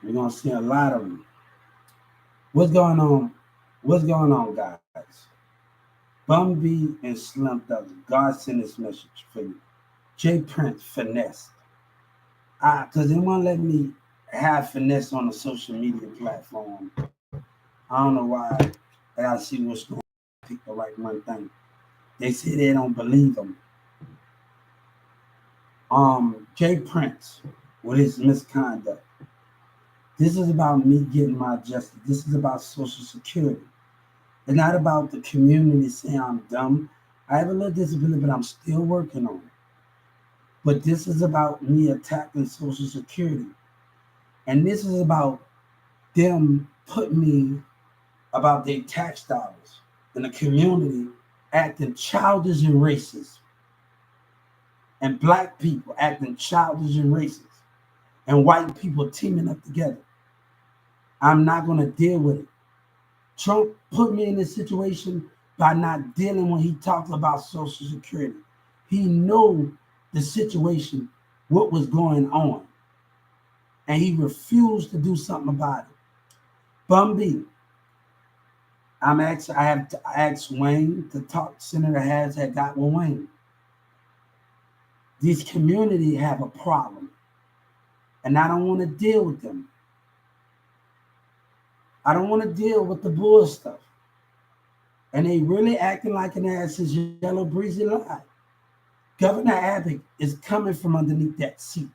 We're gonna see a lot of them. What's going on? What's going on, guys? Bum B and Slim Thug. God sent this message for you. J Prince finesse. Because they won't let me have finesse on the social media platform. I don't know why. I gotta see what's going on. Pick the right one thing. They say they don't believe them. Jay Prince with his misconduct. This is about me getting my justice. This is about Social Security. It's not about the community saying I'm dumb. I have a little disability, but I'm still working on it. But this is about me attacking Social Security. And this is about them putting me about their tax dollars in the community acting childish and racist. And black people acting childish and racist. And white people teaming up together. I'm not going to deal with it. Trump put me in this situation by not dealing when he talked about Social Security. He knew the situation, what was going on, and he refused to do something about it. Bum B, I have to ask Wayne to talk. Senator Harris had got with Wayne. These community have a problem, and I don't want to deal with them. I don't want to deal with the bull stuff. And they really acting like an ass's yellow breezy lie. Governor Abbott is coming from underneath that seat.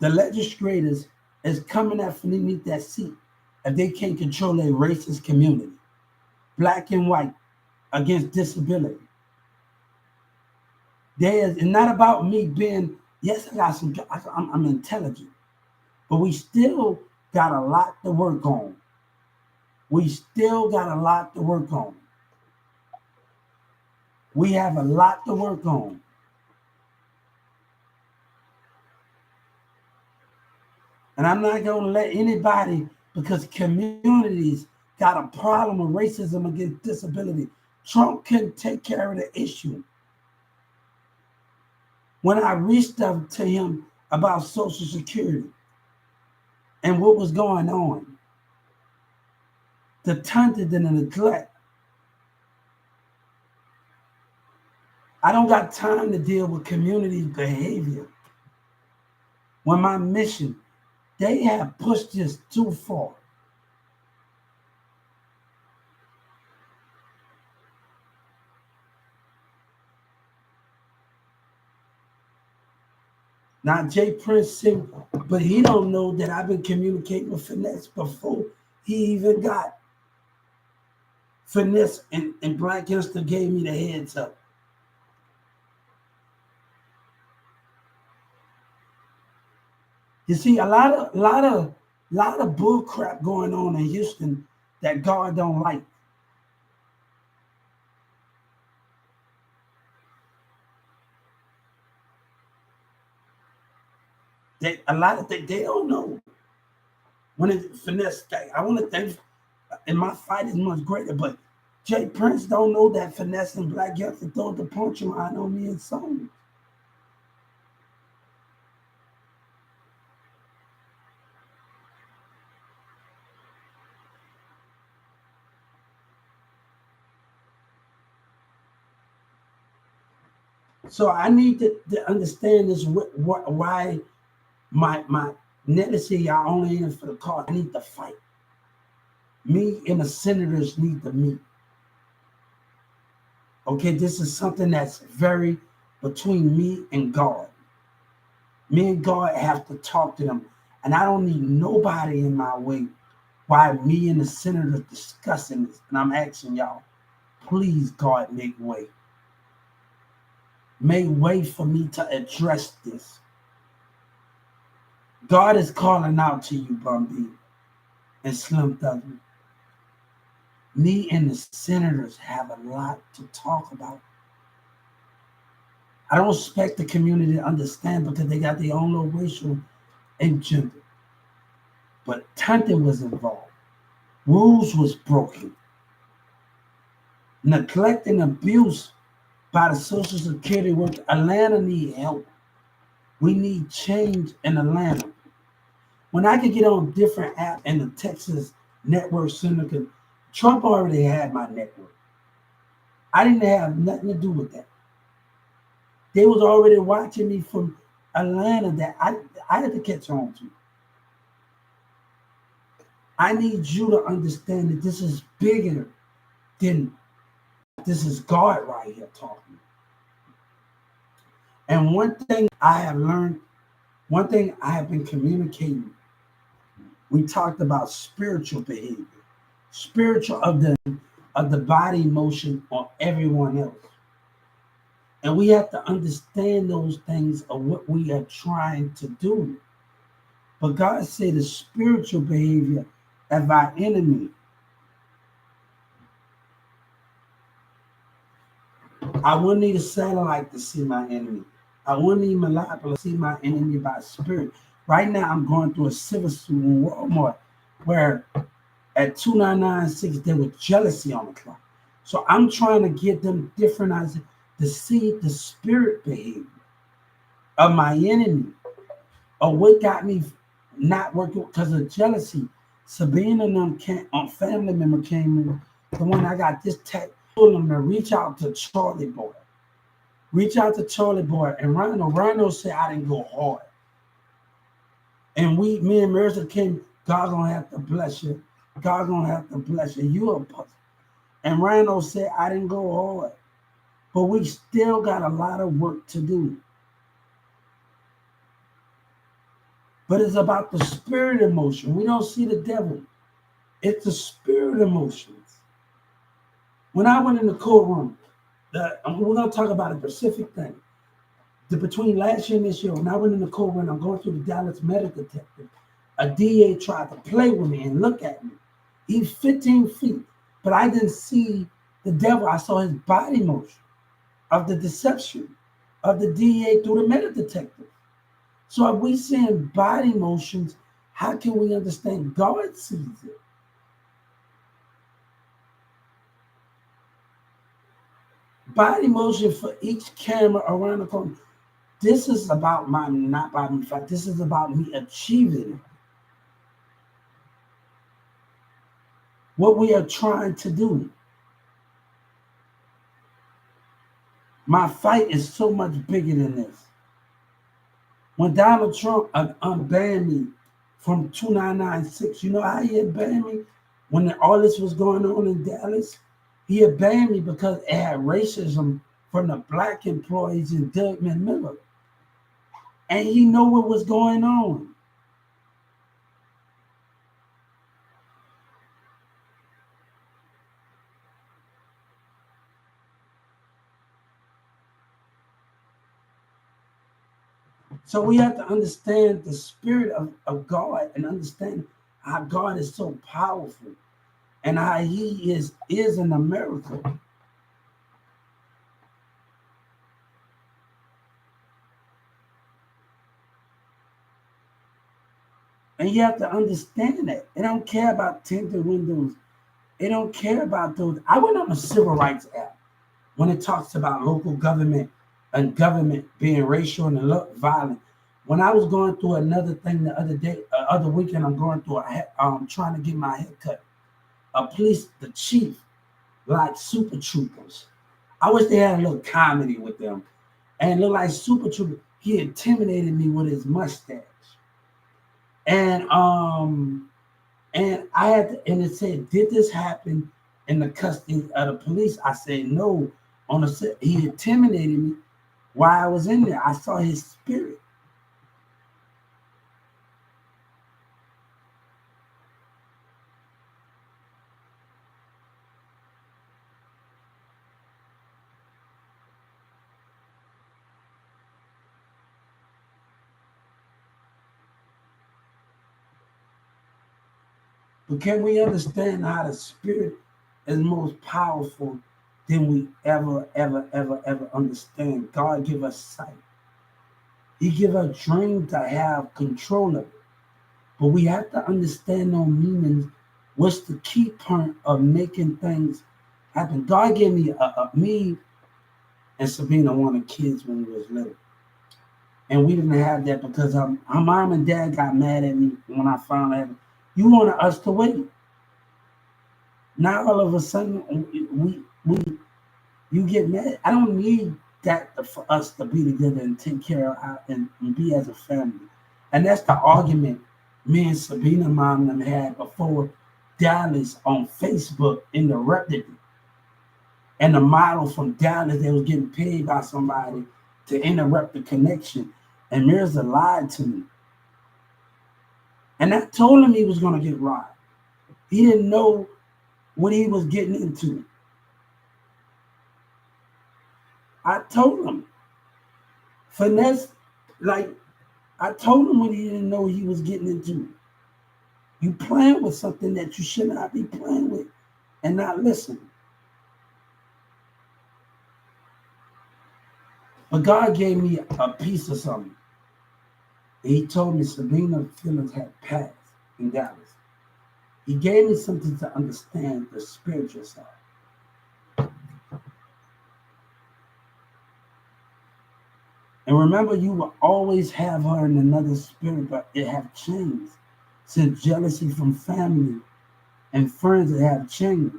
The legislators is coming up from underneath that seat if they can't control a racist community, black and white, against disability. It's not about me being, yes, I'm intelligent, but we still got a lot to work on. We still got a lot to work on. We have a lot to work on. And I'm not going to let anybody, because communities got a problem with racism against disability. Trump couldn't take care of the issue. When I reached out to him about Social Security and what was going on, the taunted and the neglect, I don't got time to deal with community behavior. When my mission, they have pushed this too far. Now Jay Prince said, but he don't know that I've been communicating with Finesse before he even got Finesse, and Black Youngster gave me the heads up. You see, a lot of bull crap going on in Houston that God don't like. A lot of things they don't know. When it Finesse, I want to think, and my fight is much greater, but Jay Prince don't know that Finesse and Black Youngster throw the punchline on me and songs. So I need to understand this. Why my necessary, y'all only in it for the cause. I need to fight. Me and the senators need to meet. Okay, this is something that's very between me and God. Me and God have to talk to them, and I don't need nobody in my way. Why me and the senators discussing this, and I'm asking y'all, please, God, make way. Make way for me to address this. God is calling out to you, Bum B and Slim Thug. Me and the senators have a lot to talk about. I don't expect the community to understand because they got their own little racial agenda. But taunting was involved. Rules was broken. Neglect and abuse by the Social Security worker. Atlanta need help. We need change in Atlanta. When I could get on different apps and the Texas network center, Trump already had my network. I didn't have nothing to do with that. They was already watching me from Atlanta that I had to catch on to. I need you to understand that this is bigger than this is God right here talking. And one thing I have learned, one thing I have been communicating, we talked about spiritual behavior, spiritual of the body motion on everyone else. And we have to understand those things of what we are trying to do. But God said the spiritual behavior of our enemy. I wouldn't need a satellite to see my enemy. I wouldn't need monopoly to see my enemy by spirit. Right now, I'm going through a civil suit in Walmart where at 2996 there was jealousy on the clock. So I'm trying to get them different eyes to see the spirit behavior of my enemy, or what got me not working because of jealousy. Sabina and them family member came in, the one I got this tech, told them to reach out to Charlie Boy. Reach out to Charlie Boy. And Rhino said I didn't go hard. And me and Marissa came, God gonna have to bless you. God gonna have to bless you. You a pussy. And Rhino said I didn't go hard. But we still got a lot of work to do. But it's about the spirit emotion. We don't see the devil. It's the spirit emotions. When I went in the courtroom, we're going to talk about a specific thing. Between last year and this year, when I went in the courtroom, I'm going through the Dallas metal detective. A DA tried to play with me and look at me. He's 15 feet, but I didn't see the devil. I saw his body motion of the deception of the DA through the metal detective. So if we seeing body motions, how can we understand God sees it? Body motion for each camera around the corner. This is about not about me. In fact, this is about me achieving what we are trying to do. My fight is so much bigger than this. When Donald Trump unbanned me from 2996, you know how he had banned me? When all this was going on in Dallas, he had banned me because it had racism from the black employees in Doug Miller. And he knew what was going on. So we have to understand the spirit of God and understand how God is so powerful and how he is in America. And you have to understand that. They don't care about tinted windows. They don't care about those. I went on a civil rights app when it talks about local government and government being racial and violent. When I was going through another thing the other weekend, I'm going through trying to get my hair cut. The chief, like super troopers. I wish they had a little comedy with them. And look like super troopers. He intimidated me with his mustache. And I had to, and it said, did this happen in the custody of the police? I said no. He intimidated me while I was in there. I saw his spirit. But can we understand how the spirit is most powerful than we ever understand? God give us sight. He give us dream to have control of it. But we have to understand those meanings. What's the key point of making things happen? God gave me me and Sabina wanted kids when we was little. And we didn't have that because our mom and dad got mad at me when I finally had it. You wanted us to wait. Now all of a sudden we you get mad. I don't need that for us to be together and take care of and be as a family. And that's the argument me and Sabina mom and them had before Dallas on Facebook interrupted it. And the model from Dallas, they was getting paid by somebody to interrupt the connection. And Mirza lied to me. And I told him he was going to get robbed. He didn't know what he was getting into. I told him. Finesse, like, I told him what he didn't know he was getting into. You playing with something that you should not be playing with and not listen. But God gave me a piece of something. And he told me Sabina's feelings had passed in Dallas. He gave me something to understand the spiritual side. And remember, you will always have her in another spirit, but it have changed. Since jealousy from family and friends that have changed.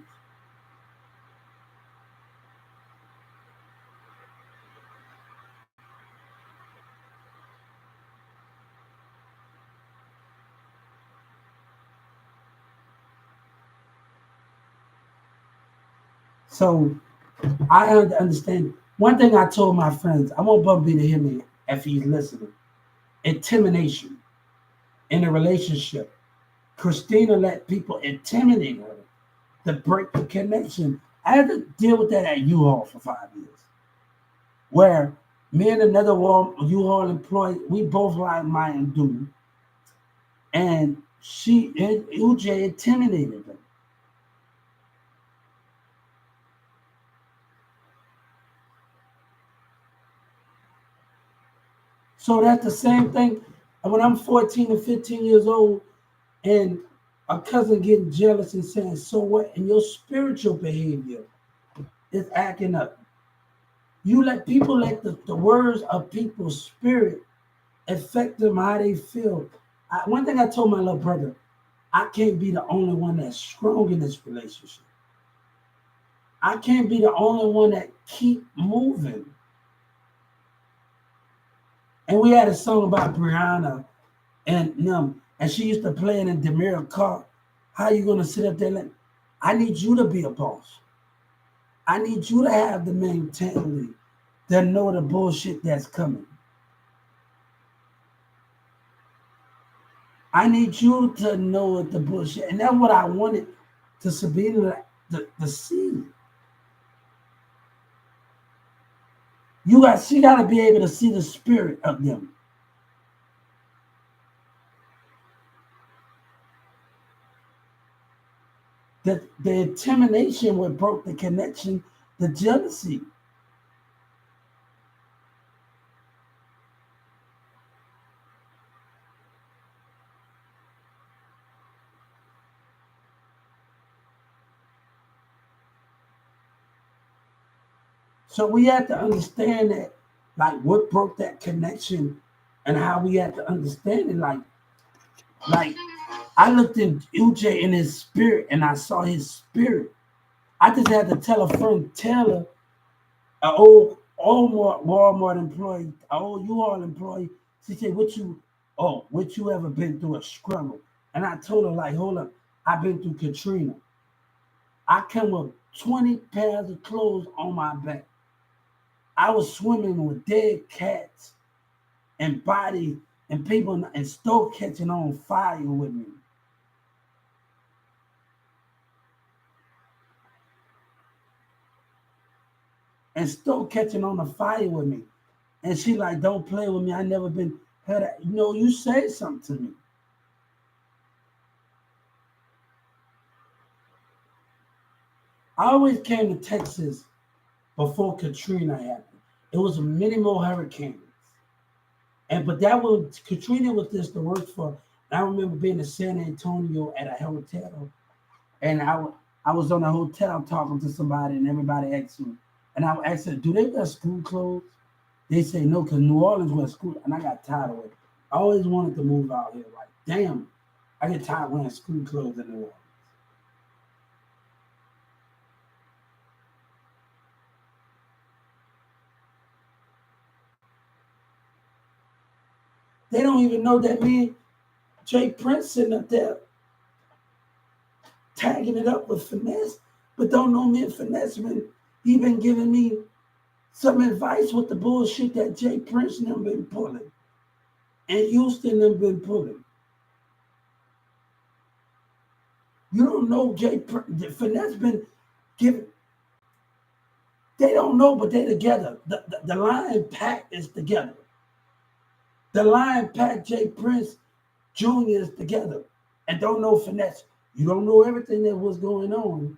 So I understand. One thing I told my friends, I want Bumpy to hear me if he's listening. Intimidation in a relationship. Christina let people intimidate her to break the connection. I had to deal with that at U-Haul for 5 years, where me and another U-Haul employee, we both like my and do, and UJ intimidated them. So that's the same thing. When I'm 14 and 15 years old, and a cousin getting jealous and saying, "So what?" And your spiritual behavior is acting up. You let the words of people's spirit affect them how they feel. One thing I told my little brother, I can't be the only one that's strong in this relationship. I can't be the only one that keep moving. And we had a song about Brianna and them, and she used to play it in Demira car. How you gonna sit up there? I need you to be a boss. I need you to have the mentality to know the bullshit that's coming. I need you to know the bullshit. And that's what I wanted to Sabina to see. She gotta be able to see the spirit of them. The intimidation what broke the connection, the jealousy. So we had to understand that, like what broke that connection and how we had to understand it. Like I looked in UJ in his spirit and I saw his spirit. I just had to tell a friend, Taylor, an old Walmart employee, an old U-Haul employee. She said, what you ever been through a struggle? And I told her, like, hold up, I've been through Katrina. I come with 20 pairs of clothes on my back. I was swimming with dead cats and bodies and people and stove catching on fire with me. And stove catching on the fire with me. And she like, don't play with me. I never been heard that. You said something to me. I always came to Texas before Katrina happened. It was many more hurricanes. But that was Katrina was just the worst for. I remember being in San Antonio at a hotel, and I was on a hotel talking to somebody, and everybody asked me, and I asked her, "Do they wear school clothes?" They say no, because New Orleans was school, and I got tired of it. I always wanted to move out here. Like, damn, I get tired of wearing school clothes in New Orleans. They don't even know that me and Jay Prince sitting up there tagging it up with Finesse, but don't know me and Finesse. He been giving me some advice with the bullshit that Jay Prince and them been pulling, and Houston them been pulling. You don't know Jay Prince. Finesse been giving. They don't know, but they together. The Lion Pack is together. The Lion Pack, Jay Prince Jr. is together, and don't know Finesse. You don't know everything that was going on.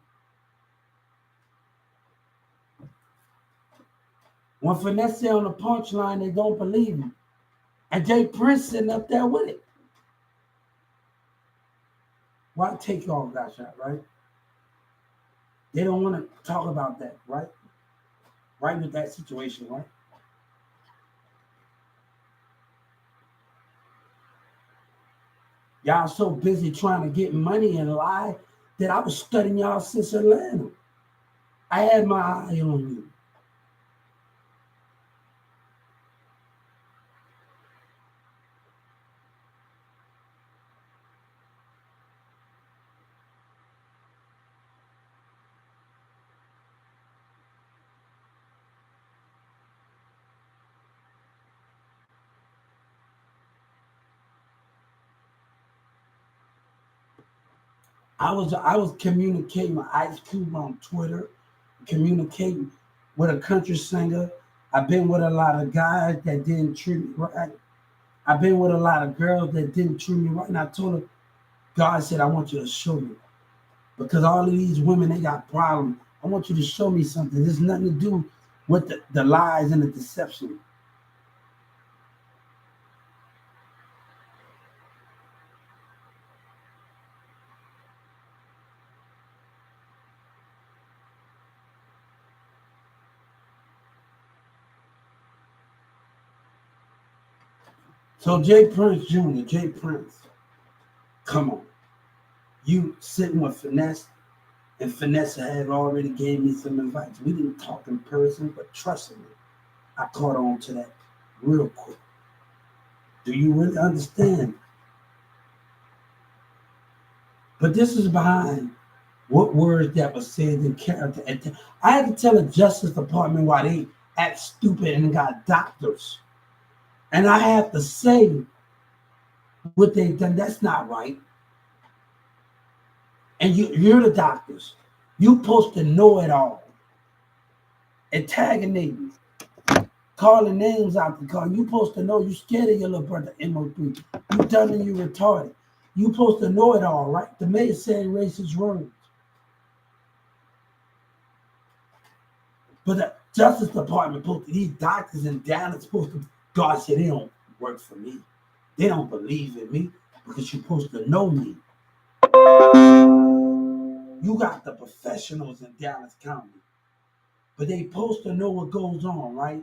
When Finesse say on the punchline, they don't believe him. And Jay Prince sitting up there with it. Why take all that shot, right? They don't want to talk about that, right? Right with that situation, right? Y'all so busy trying to get money and lie that I was studying y'all since Atlanta. I had my eye on you. I was communicating with Ice Cube on Twitter, communicating with a country singer. I've been with a lot of guys that didn't treat me right. I've been with a lot of girls that didn't treat me right. And I told her, God said, I want you to show me. Because all of these women, they got problems. I want you to show me something. There's nothing to do with the lies and the deception. So Jay Prince Jr., Jay Prince, come on. You sitting with Finesse, and Finesse had already gave me some advice. We didn't talk in person, but trust me, I caught on to that real quick. Do you really understand? But this is behind what words that were said in character. And I had to tell the Justice Department why they act stupid and got doctors. And I have to say what they've done. That's not right. And you're the doctors. You supposed to know it all. Antagonating, calling names out the car. You supposed to know. You scared of your little brother MO3. You dumb and you retarded. You supposed to know it all, right? The mayor saying racist words. But the Justice Department supposed to, these doctors in Dallas supposed to, God said they don't work for me. They don't believe in me because you're supposed to know me. You got the professionals in Dallas County, but they supposed to know what goes on, right?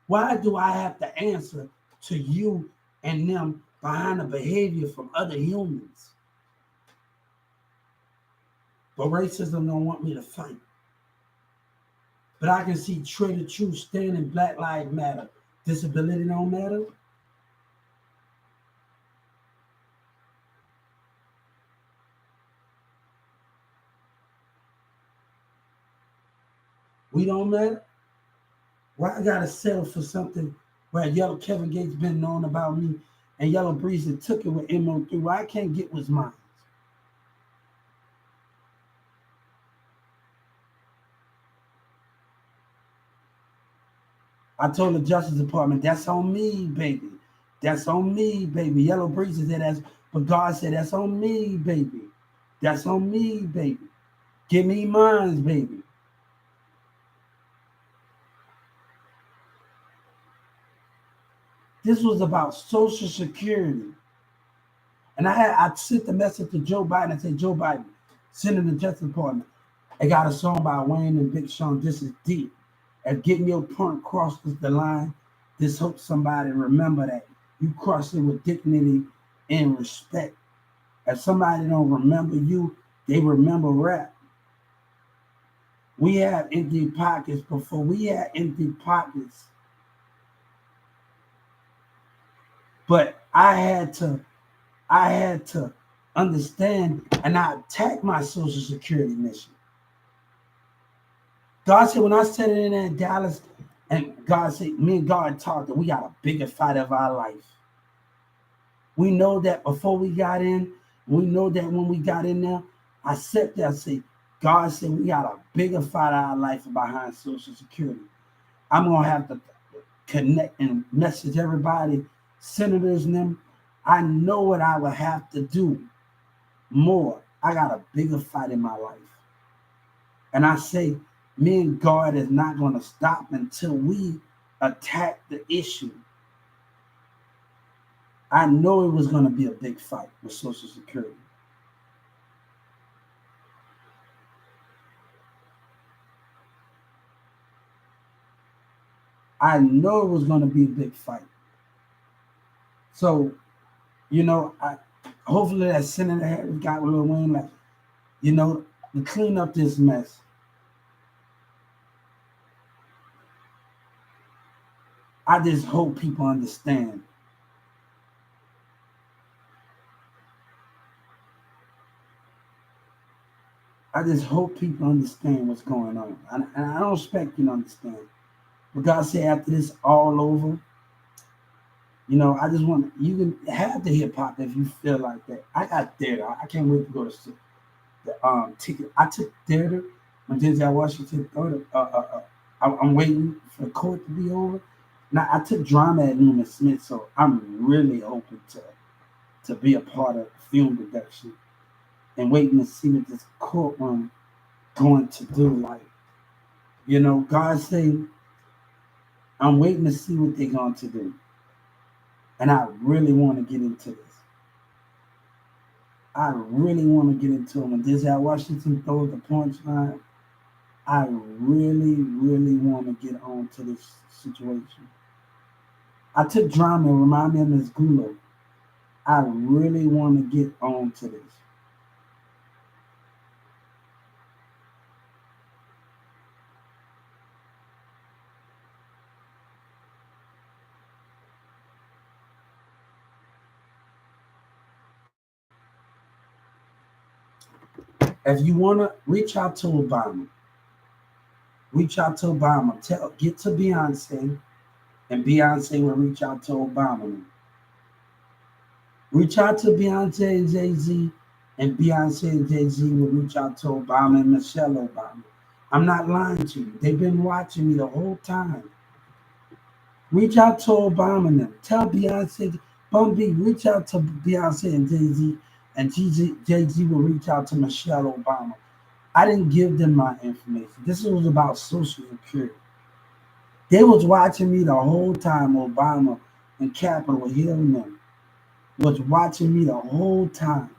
Why do I have to answer to you and them behind the behavior from other humans? But racism don't want me to fight. But I can see Trader Truth standing Black Lives Matter. Disability don't matter. We don't matter. Why I gotta settle for something where Yellow Kevin Gates been known about me and Yellow Breezy took it with MO3? Why I can't get what's mine? I told the Justice Department, that's on me, baby. That's on me, baby. Yellow Breezy said that's, but God said that's on me, baby. That's on me, baby. Give me mines, baby. This was about Social Security. And I sent the message to Joe Biden and said, Joe Biden, send in the Justice Department. I got a song by Wayne and Big Sean. This is deep. If getting your point crosses the line, just hope somebody remember that. You cross it with dignity and respect. If somebody don't remember you, they remember rap. We have empty pockets. Before we had empty pockets, but I had to understand and not attack my social security mission. God said when I said it in Dallas, and God said, me and God talked that we got a bigger fight of our life. We know that before we got in, we know that when we got in there, I sat there and said, God said we got a bigger fight of our life behind Social Security. I'm gonna have to connect and message everybody, senators and them. I know what I will have to do more. I got a bigger fight in my life. And I say, me and God is not going to stop until we attack the issue. I know it was going to be a big fight with Social Security. I know it was going to be a big fight. So, hopefully that Senator Harris got with Lil Wayne, like, to clean up this mess. I just hope people understand. I just hope people understand what's going on. And I don't expect you to understand. But God said after this all over, I just want you can have the hip hop if you feel like that. I got theater. I can't wait to go to the ticket. I took theater when Denzel Washington. I'm waiting for the court to be over. Now I took drama at Newman Smith, so I'm really hoping to be a part of film production and waiting to see what this courtroom going to do. Like, God saying, I'm waiting to see what they're going to do. And I really want to get into this. I really want to get into it. When Denzel Washington throws the punchline, I really, really want to get on to this situation. I took drama and remind me of Miss Gulo. I really want to get on to this. If you want to reach out to Obama, reach out to Obama. Get to Beyonce, and Beyonce will reach out to Obama. Reach out to Beyonce and Jay-Z, and Beyonce and Jay-Z will reach out to Obama and Michelle Obama. I'm not lying to you. They've been watching me the whole time. Reach out to Obama and them. Tell Beyonce, Bun B, reach out to Beyonce and Jay-Z, and Jay-Z will reach out to Michelle Obama. I didn't give them my information. This was about Social Security. They was watching me the whole time, Obama and Capitol Hill and them was watching me the whole time.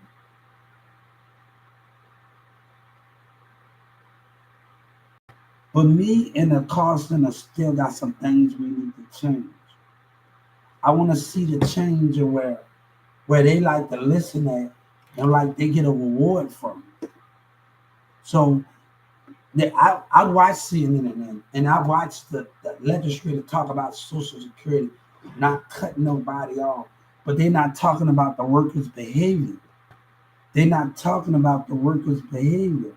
But me and the call center still got some things we need to change. I want to see the change of where they like to listen at and like they get a reward from it. So I watch CNN and I watch the legislature talk about Social Security, not cutting nobody off, but they're not talking about the workers' behavior. They're not talking about the workers' behavior.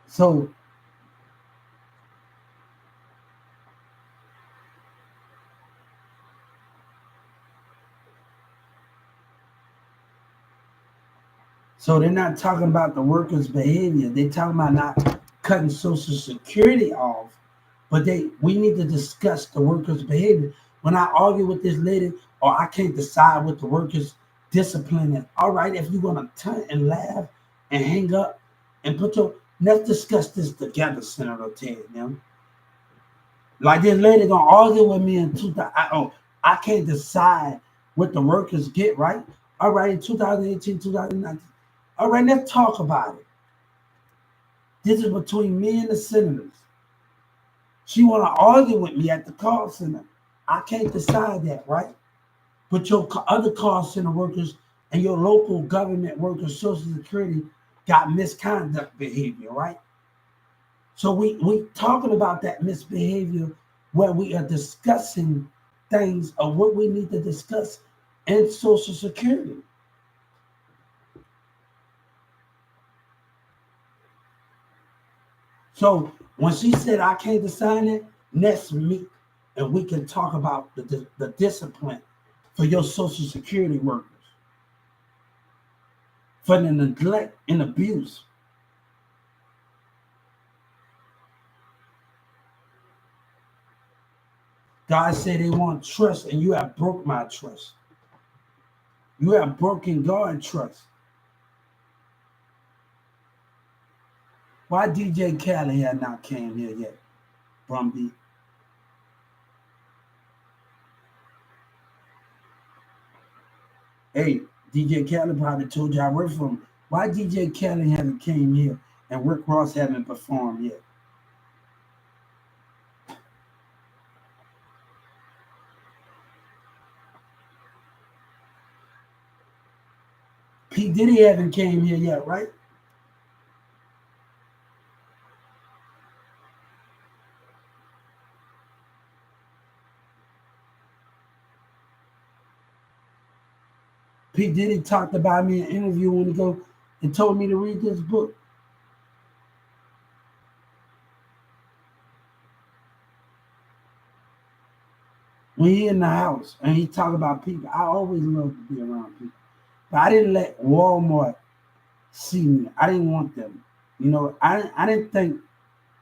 So So they're not talking about the workers' behavior. They're talking about not cutting Social Security off, but we need to discuss the workers' behavior. When I argue with this lady, or I can't decide what the workers' discipline is. All right, if you're gonna turn and laugh and hang up and let's discuss this together, Senator Ted. Now, Like this lady gonna argue with me in 2000. I can't decide what the workers get, right? All right, in 2018, 2019. All right, let's talk about it. This is between me and the senators. She wanna argue with me at the call center. I can't decide that, right? But your other call center workers and your local government workers, Social Security, got misconduct behavior, right? So we talking about that misbehavior where we are discussing things of what we need to discuss in Social Security. So when she said I can't decide it, let's meet and we can talk about the discipline for your Social Security workers, for the neglect and abuse. God said they want trust, and you have broke my trust. You have broken God's trust. Why DJ Khaled had not came here yet, Brumby? Hey, DJ Khaled probably told you I work for him. Why DJ Khaled haven't came here and Rick Ross haven't performed yet? P. Diddy haven't came here yet, right? P. Diddy talked about me in an interview when he go and told me to read this book. When he in the house and he talk about people, I always love to be around people. But I didn't let Walmart see me. I didn't want them. You know, I didn't think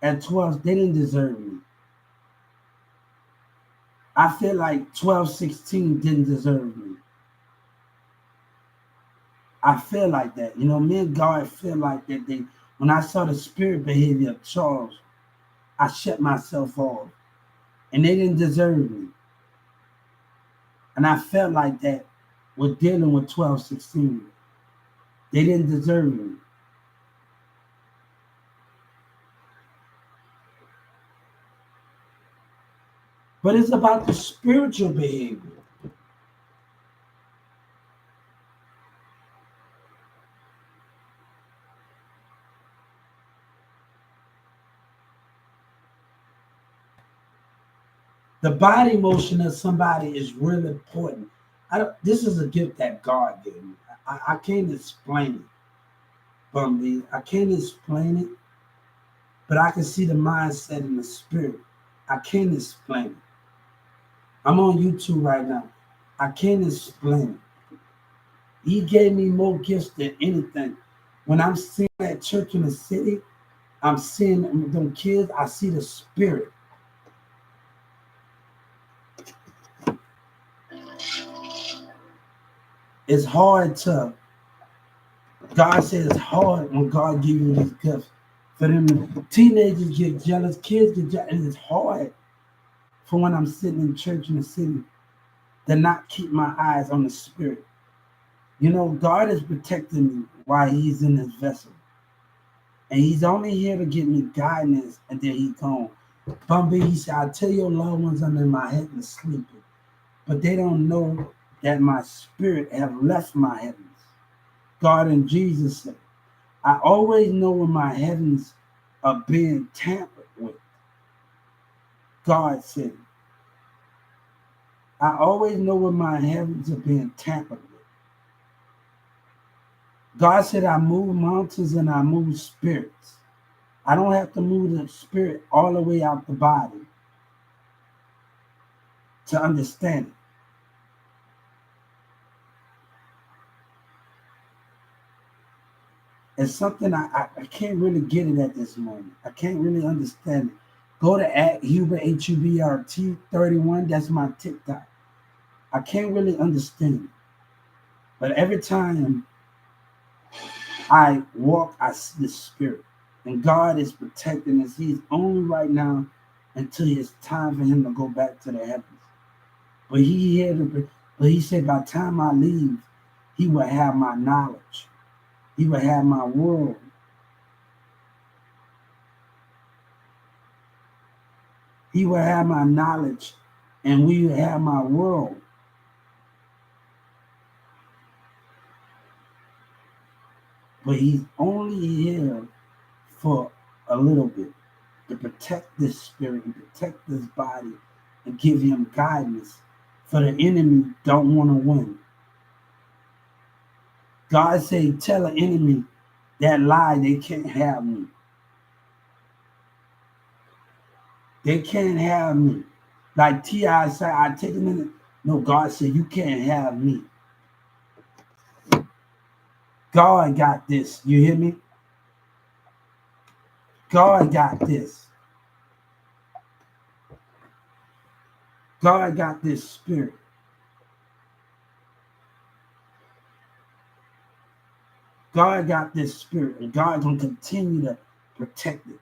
at 12 they didn't deserve me. I feel like 12, 16 didn't deserve me. I feel like that. You know, me and God feel like that. When I saw the spirit behavior of Charles, I shut myself off. And they didn't deserve me. And I felt like that with dealing with 12, 16. They didn't deserve me. But it's about the spiritual behavior. The body motion of somebody is really important. This is a gift that God gave me. I can't explain it, Bumby. I can't explain it, but I can see the mindset and the spirit. I can't explain it. I'm on YouTube right now. I can't explain it. He gave me more gifts than anything. When I'm seeing that church in the city, I'm seeing them kids, I see the spirit. It's hard to, God says it's hard when God gives you these gifts. For them, teenagers get jealous, kids get jealous, and it's hard for when I'm sitting in church in the city to not keep my eyes on the spirit. You know, God is protecting me while He's in His vessel. And He's only here to give me guidance and then He's gone. Bumby, He said, I tell your loved ones under my head and sleeping, but they don't know that my spirit have left my heavens. God and Jesus said, I always know when my heavens are being tampered with. God said, I always know when my heavens are being tampered with. God said, I move mountains and I move spirits. I don't have to move the spirit all the way out the body to understand it. It's something I can't really get it at this moment. I can't really understand it. Go to at Hubert HUBRT 31. That's my TikTok. I can't really understand it. But every time I walk, I see the spirit. And God is protecting us. He's only right now until it's time for him to go back to the heavens. But he said, by the time I leave, he will have my knowledge. He will have my world. He will have my knowledge, and we will have my world. But he's only here for a little bit to protect this spirit and protect this body and give him guidance. For the enemy don't want to win. God said, tell the enemy that lie, they can't have me. They can't have me. Like T.I. said, I take a minute. No, God said, you can't have me. God got this. You hear me? God got this. God got this spirit. God got this spirit, and God gonna continue to protect it.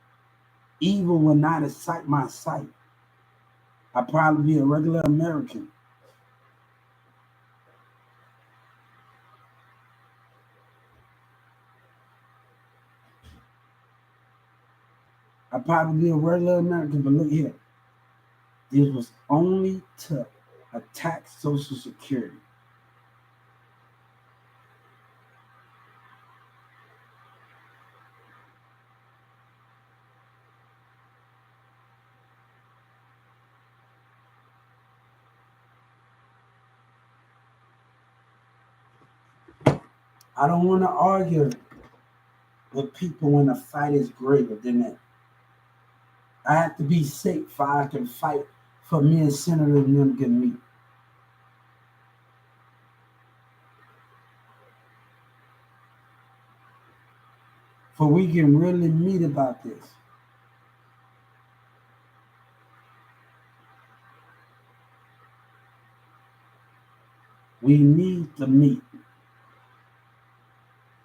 Evil will not excite my sight. I'll probably be a regular American. I'll probably be a regular American, but look here. This was only to attack Social Security. I don't want to argue with people when the fight is greater than that. I have to be sick for I can fight for me and Senator and them get me. For we can really meet about this. We need to meet.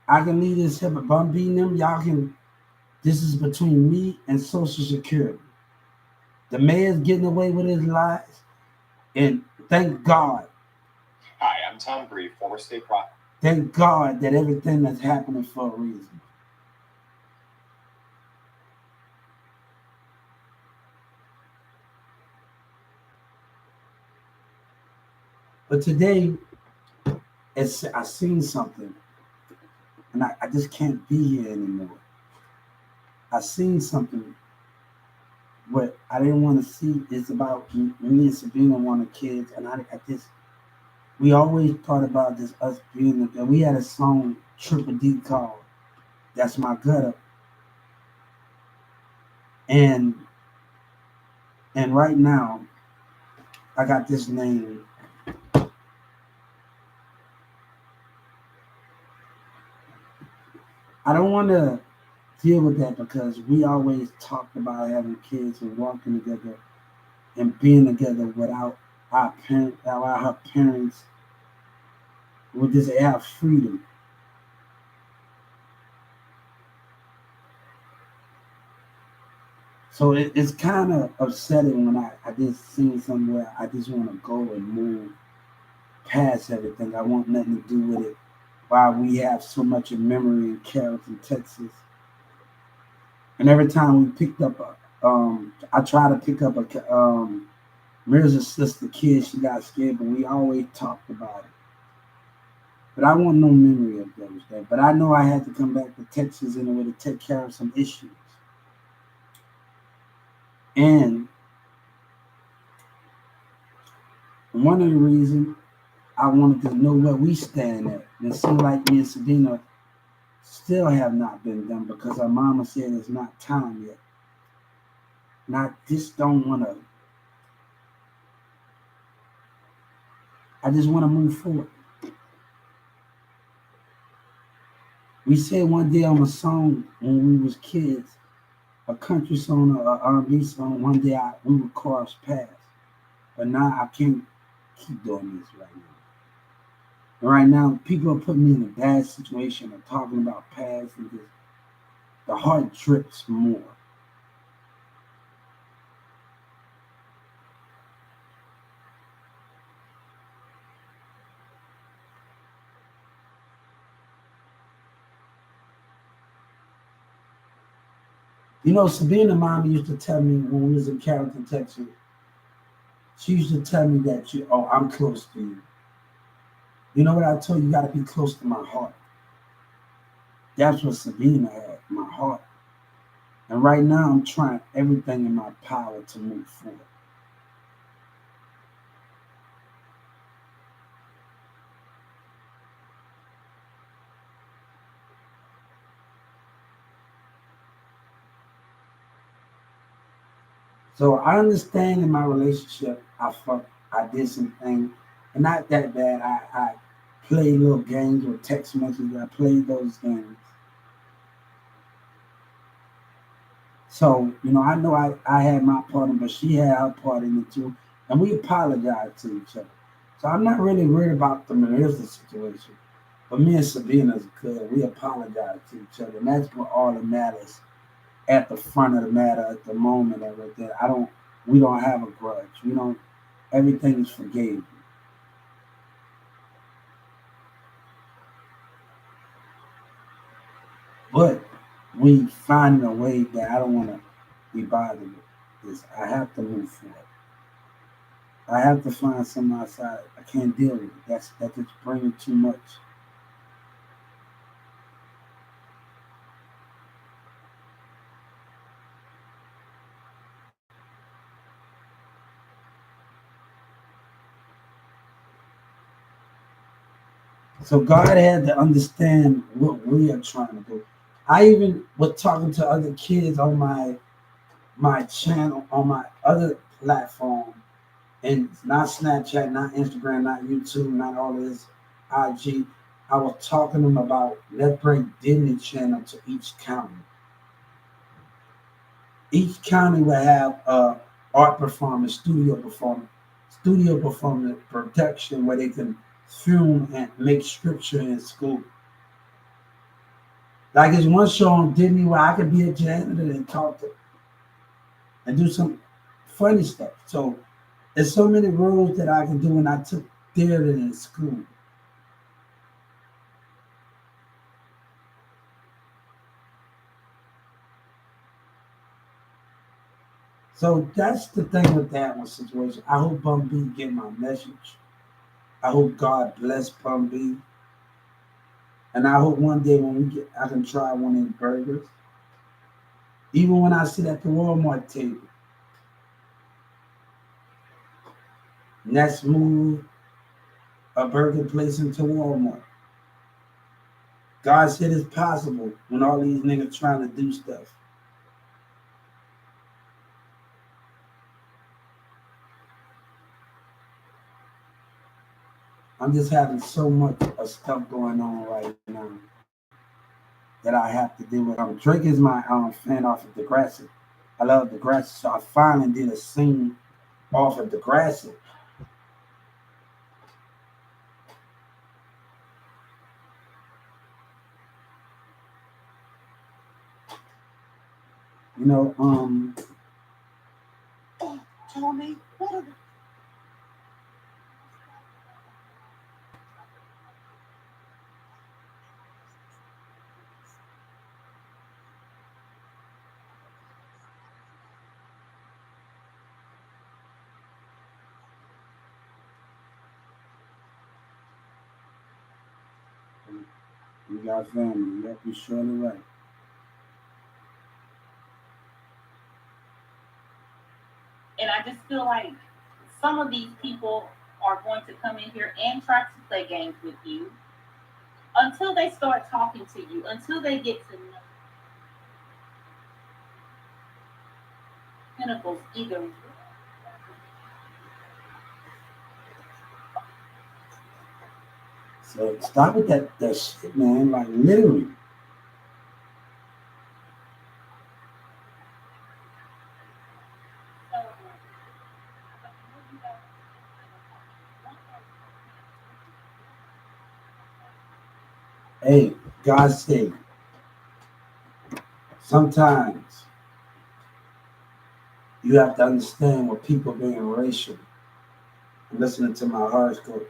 I can leave this here, but if I'm beating them, y'all can. This is between me and Social Security. The mayor's getting away with his lies, and thank God. Hi, I'm Tom Grieve, former state prop. Thank God that everything that's happening for a reason. But today, I seen something, and I just can't be here anymore. I seen something what I didn't want to see. It's about me and Sabina wanted kids, and I just we always thought about this us being and we had a song Triple D called "That's My Gutter," and right now I got this name. I don't want to deal with that because we always talked about having kids and walking together and being together without our parents would just have freedom. So it's kind of upsetting when I just seen somewhere I just want to go and move past everything. I want nothing to do with it. While we have so much in memory in Carrollton, Texas, and every time we picked up I try to pick up Mirza's sister kid. She got scared, but we always talked about it. But I want no memory of those days. But I know I had to come back to Texas in order to take care of some issues. And one of the reasons I wanted to know where we stand at. And it seemed like me and Sabina still have not been done because our mama said it's not time yet. And I just don't want to. I just want to move forward. We said one day on a song when we was kids, a country song or an R&B song, one day we would cross paths. But now I can't keep doing this right now. And right now, people are putting me in a bad situation of talking about past and just the heart drips more. You know, Sabina mommy used to tell me when we was in Carrollton, Texas, she used to tell me that I'm close to you. You know what I told you? You gotta be close to my heart. That's what Sabina had, my heart. And right now I'm trying everything in my power to move forward. So I understand in my relationship, I did some things, and not that bad. I played little games with text messages. I played those games. So, I know I had my part in, but she had her part in it too. And we apologized to each other. So I'm not really worried about the Marissa situation. But me and Sabina's good. We apologize to each other. And that's what all that matters at the front of the matter at the moment and right there. We don't have a grudge. We don't everything is forgave. But we finding a way that I don't wanna be bothered with this. I have to move forward. I have to find some outside. I can't deal with it. That's just bringing too much. So God had to understand what we are trying to do. I even was talking to other kids on my channel, on my other platform, and not Snapchat, not Instagram, not YouTube, not all this IG. I was talking to them about let's bring Disney Channel to each county. Each county will have art performance, studio performance production where they can film and make scripture in school. Like there's one show on Disney where I could be a janitor and talk to and do some funny stuff. So there's so many roles that I can do when I took theater in school. So that's the thing with that one situation. I hope Bum B get my message. I hope God bless Bum B. And I hope one day when I can try one of these burgers. Even when I sit at the Walmart table, let's move a burger place into Walmart. God said it's possible when all these niggas trying to do stuff. I'm just having so much of stuff going on right now that I have to deal with. Drake is my fan off of Degrassi. I love Degrassi, so I finally did a scene off of Degrassi. You know, Tony, you got family. Yep, you're surely right. So stop with that shit, man. Like literally. Hey, God said sometimes you have to understand what people being racial and listening to my horoscope.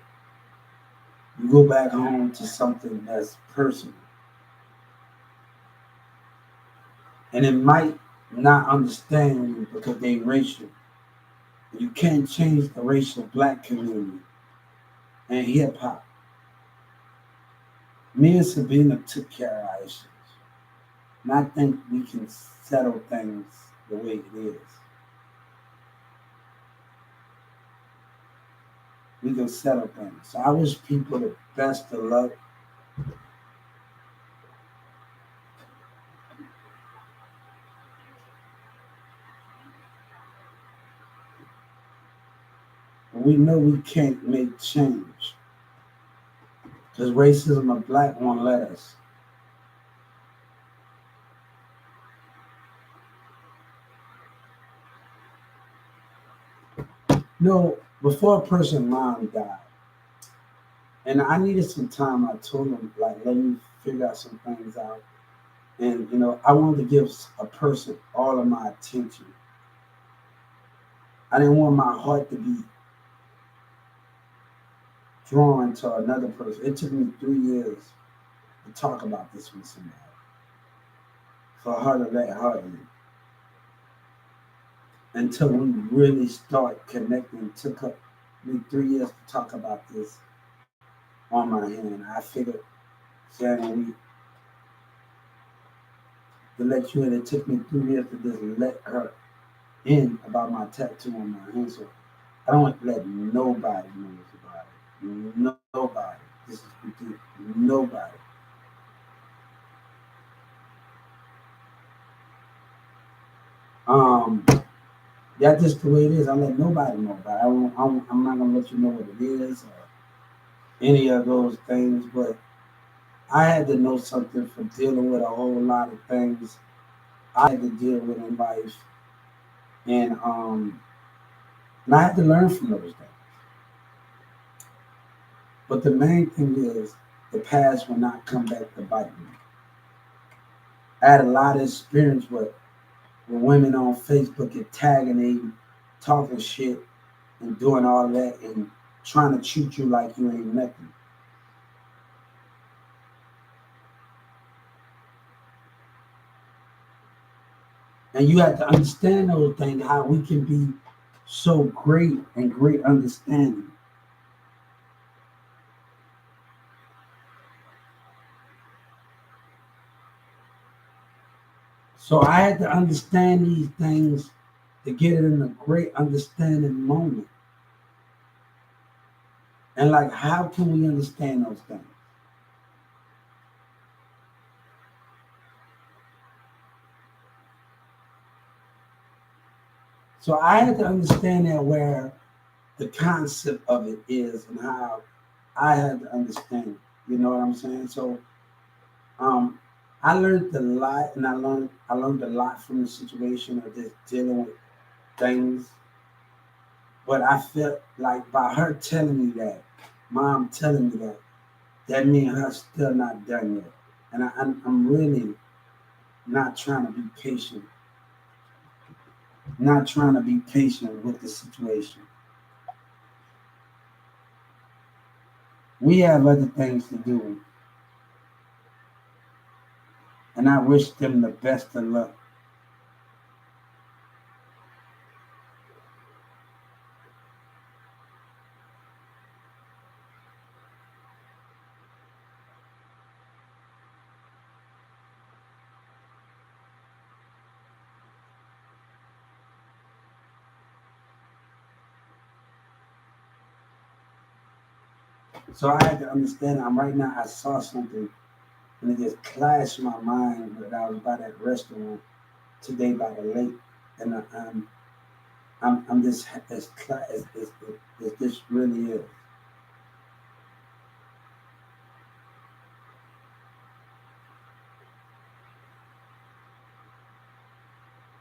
You go back home to something that's personal. And it might not understanding you because they racial. You can't change the racial black community and hip hop. Me and Sabina took care of our issues. And I think we can settle things the way it is. We can settle things. So I wish people the best of luck. We know we can't make change because racism of black won't let us. No, before a person mom died, and I needed some time, I told him like let me figure out some things out. And I wanted to give a person all of my attention. I didn't want my heart to be drawn to another person. It took me 3 years to talk about this with somebody, for her to let her in. Until we really start connecting, it took me 3 years to talk about this on my hand. I figured, saying we to let you in, it took me 3 years to just let her in about my tattoo on my hand. So I don't let nobody know about it. Nobody. This is ridiculous. Nobody. Um, that's just the way it is. I let nobody know about it. I'm not gonna let you know what it is or any of those things. But I had to know something from dealing with a whole lot of things I had to deal with in life, and I had to learn from those things. But the main thing is the past will not come back to bite me. I had a lot of experience with women on Facebook and tagging they talking shit and doing all that and trying to treat you like you ain't nothing. And you have to understand those things, how we can be so great and great understanding. So I had to understand these things to get it in a great understanding moment. And like, how can we understand those things? So I had to understand that where the concept of it is and how I had to understand it. You know what I'm saying? So um, I learned a lot, and I learned a lot from the situation of just dealing with things. But I felt like by her telling me that, mom telling me that, that means her still not done yet. And I'm really not trying to be patient, not trying to be patient with the situation. We have other things to do, and I wish them the best of luck. So I had to understand. I'm right now. I saw something, and it just clashed my mind. But I was by that restaurant today by the lake, and I'm just it's this really is.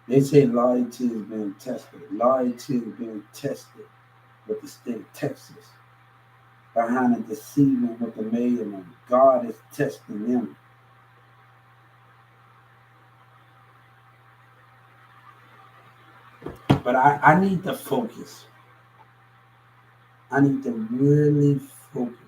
They say loyalty is being tested. Loyalty is being tested with the state of Texas behind the deceiving with the mayorman. God is testing them. But I need to focus. I need to really focus.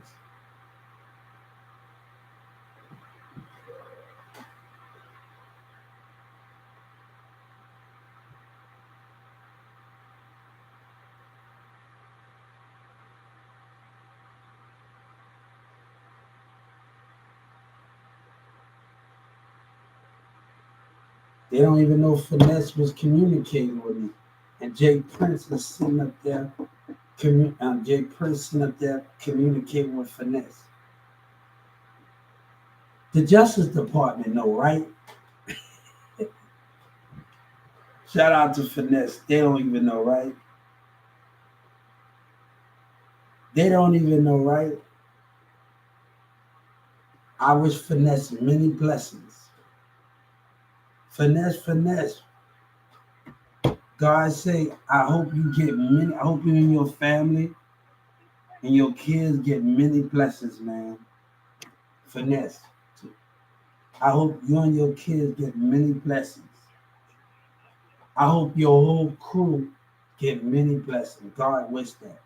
They don't even know Finesse was communicating with me. And Jay Prince is sitting up there, Jay Prince sitting up there communicating with Finesse. The Justice Department know, right? Shout out to Finesse. They don't even know, right? They don't even know, right? I wish Finesse many blessings. Finesse. God say, I hope you get many, I hope you and your family and your kids get many blessings, man. Finesse. I hope you and your kids get many blessings. I hope your whole crew get many blessings. God wish that.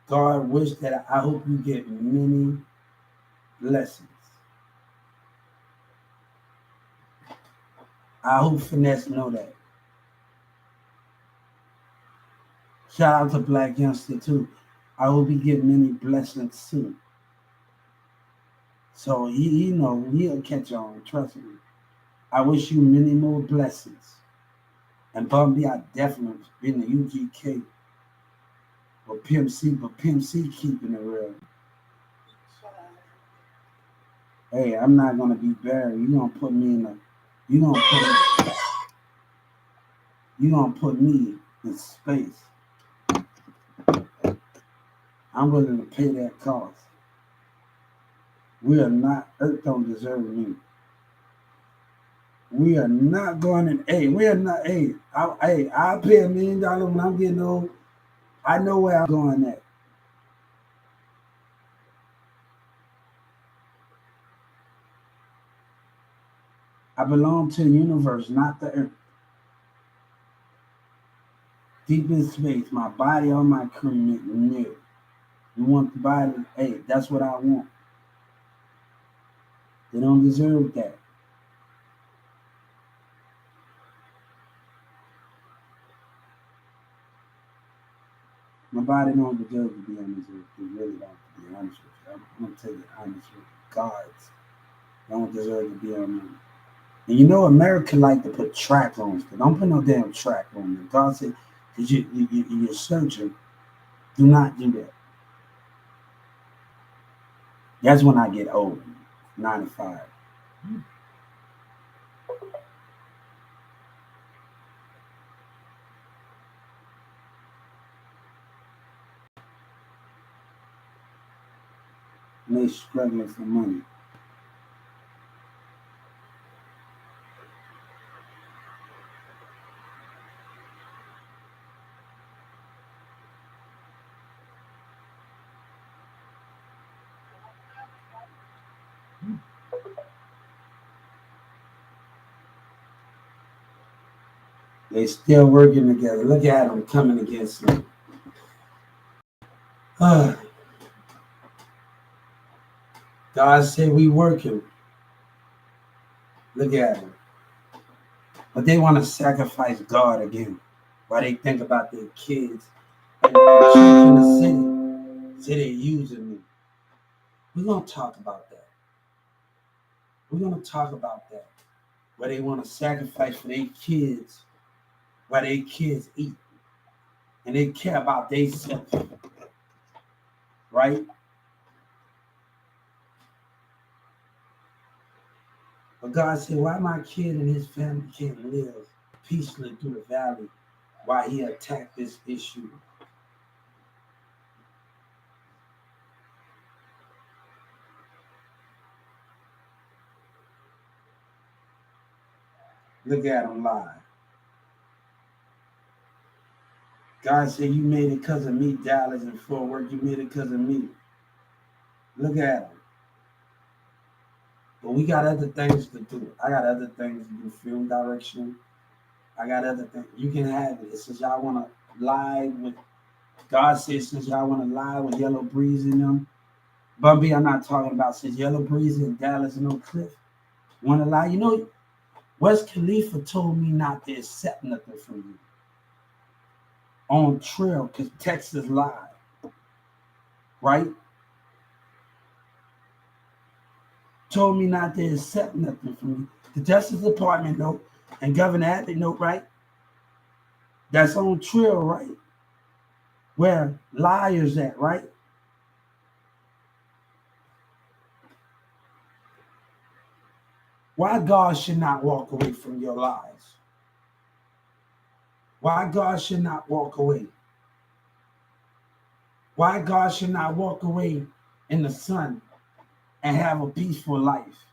God wish that. I hope you get many blessings. I hope Finesse know that. Shout out to Black Youngster too. I hope he get many blessings too. So he know he'll catch on. Trust me. I wish you many more blessings. And Bumby, I definitely been to UGK. But Pimp C keeping it real. Hey, I'm not gonna be buried. You gonna put me, you gonna put me in space. I'm willing to pay that cost. We are not. Earth don't deserve me. We are not going in. Hey, we are not. I'll pay $1 million when I'm getting old. I know where I'm going at. I belong to the universe, not the earth. Deep in space, my body on my cremate. No. You want the body? Hey, that's what I want. They don't deserve that. My body don't deserve to be on this earth. They really don't, to be honest with you. I'm gonna tell you honest with you. Gods don't deserve to be on them. And you know America like to put track on stuff. Don't put no damn track on them. God said, because you're searching, do not do that. That's when I get old. 95. And they struggling for money. They still working together. Look at them coming against me. God said we working. Look at them. But they want to sacrifice God again. While they think about their kids and the chief in the city. Say they're using me. We're going to talk about that. We're going to talk about that. Where they want to sacrifice for their kids. While their kids eat. And they care about themselves. Right? But God said, why my kid and his family can't live peacefully through the valley while he attacked this issue? Look at him lie. God said, you made it because of me, Dallas and Fort Worth. You made it because of me. Look at him. But we got other things to do. I got other things to do. Film direction. I got other things. You can have it. Since y'all want to lie with, God says, since y'all want to lie with Yellow Breeze in them. Bumby, I'm not talking about since Yellow Breeze in Dallas and Oak Cliff. Want to lie? You know, West Khalifa told me not to accept nothing from you on trail because Texas lied, right? Told me not to accept nothing from you. The Justice Department note and Governor Abbott note, right? That's on trial, right? Where liars at, right? Why God should not walk away from your lies? Why God should not walk away? Why God should not walk away in the sun and have a peaceful life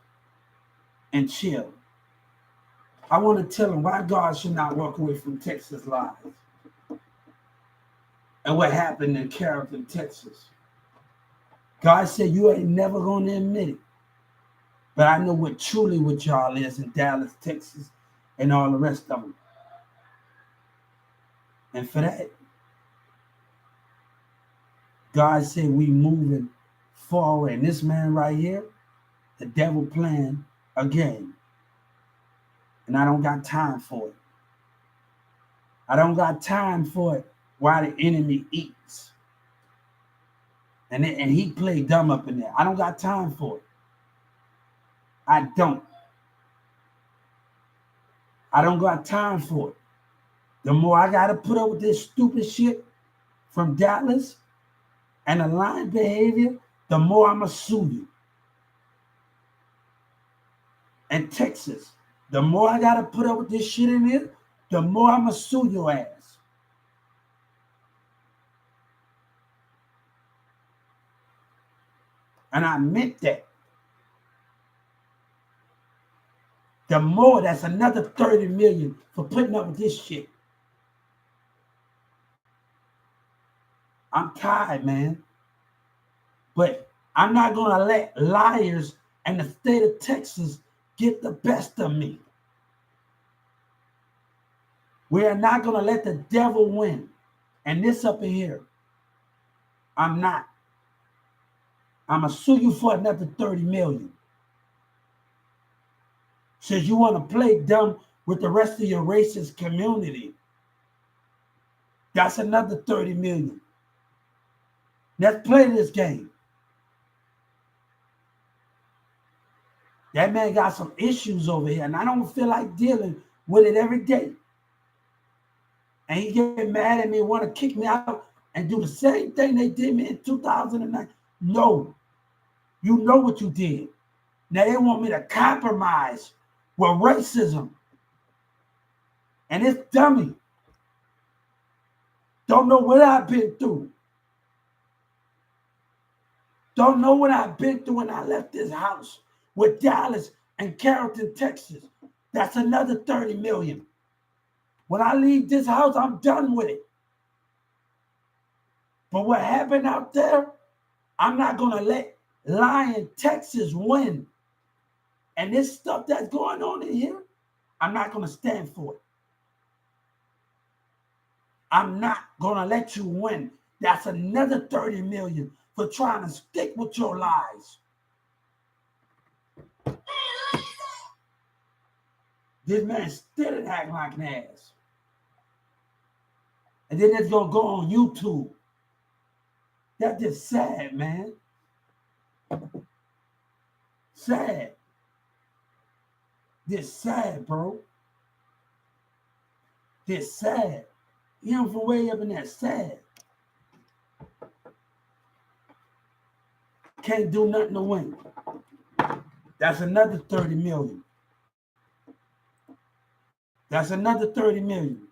and chill? I want to tell him why God should not walk away from Texas lies and what happened in Carrollton, Texas. God said you ain't never going to admit it. But I know what y'all is in Dallas, Texas, and all the rest of them. And for that, God said we moving forward. And this man right here, the devil playing a game. And I don't got time for it. I don't got time for it while the enemy eats. And he played dumb up in there. I don't got time for it. I don't got time for it. The more I got to put up with this stupid shit from Dallas and the lying behavior, the more I'm going to sue you. And Texas, the more I got to put up with this shit in here, the more I'm going to sue your ass. And I meant that. The more, that's another 30 million for putting up with this shit. I'm tired, man. But I'm not going to let liars and the state of Texas get the best of me. We are not going to let the devil win. And this up in here, I'm not. I'm going to sue you for another 30 million. Says you want to play dumb with the rest of your racist community. That's another 30 million. Let's play this game. That man got some issues over here, and I don't feel like dealing with it every day. And he get mad at me, want to kick me out and do the same thing they did me in 2009. No, you know what you did. Now they want me to compromise with racism. And it's dummy. Don't know what I've been through. Don't know what I've been through when I left this house with Dallas and Carrollton, Texas. That's another 30 million. When I leave this house, I'm done with it. But what happened out there, I'm not going to let lying Texas win. And this stuff that's going on in here, I'm not going to stand for it. I'm not going to let you win. That's another 30 million for trying to stick with your lies. This man still acting like an ass. And then it's going to go on YouTube. That's just sad, man. Sad. This sad, bro. This sad. Him from way up in there, sad. Can't do nothing to win. That's another 30 million. That's another 30 million.